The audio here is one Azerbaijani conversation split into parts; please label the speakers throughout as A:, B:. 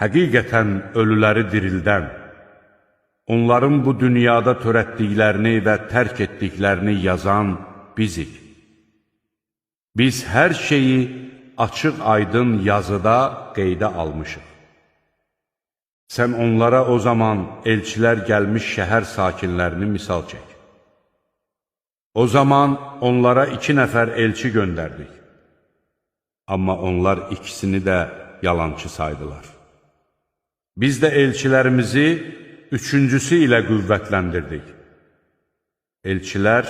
A: Həqiqətən ölüləri dirildən, onların bu dünyada törətdiklərini və tərk etdiklərini yazan bizik. Biz hər şeyi açıq-aydın yazıda qeydə almışıq. Sən onlara o zaman elçilər gəlmiş şəhər sakinlərini misal çək. O zaman onlara 2 nəfər elçi göndərdik. Amma onlar ikisini də yalançı saydılar. Biz də elçilərimizi 3-cüsü ilə qüvvətləndirdik. Elçilər,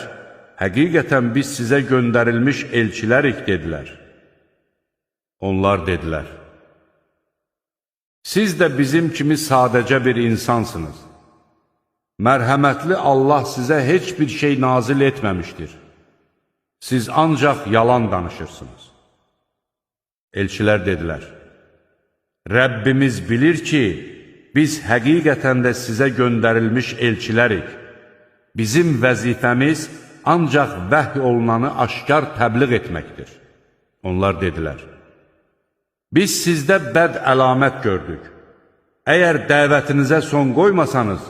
A: həqiqətən biz sizə göndərilmiş elçilərik, dedilər. Onlar dedilər, siz də bizim kimi sadəcə bir insansınız. Mərhəmətli Allah sizə heç bir şey nazil etməmişdir. Siz ancaq yalan danışırsınız. Elçilər dedilər, Rəbbimiz bilir ki, biz həqiqətən də sizə göndərilmiş elçilərik. Bizim vəzifəmiz ancaq vəhy olunanı aşkar təbliğ etməkdir. Onlar dedilər, biz sizdə bəd əlamət gördük. Əgər dəvətinizə son qoymasanız,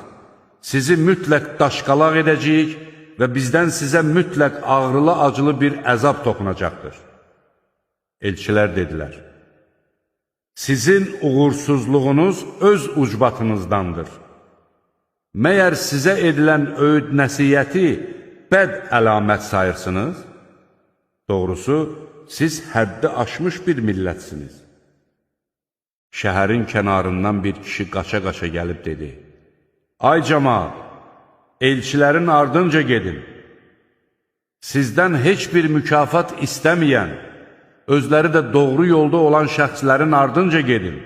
A: sizi mütləq daşqalaq edəcəyik və bizdən sizə mütləq ağrılı-acılı bir əzab toxunacaqdır. Elçilər dedilər, sizin uğursuzluğunuz öz ucbatınızdandır. Məyər sizə edilən öyüd nəsiyyəti bəd əlamət sayırsınız? Doğrusu, siz həddi aşmış bir millətsiniz. Şəhərin kənarından bir kişi qaça-qaça gəlib dedi, ay cəmaat, elçilərin ardınca gedin. Sizdən heç bir mükafat istəməyən, özləri də doğru yolda olan şəxslərin ardınca gedin.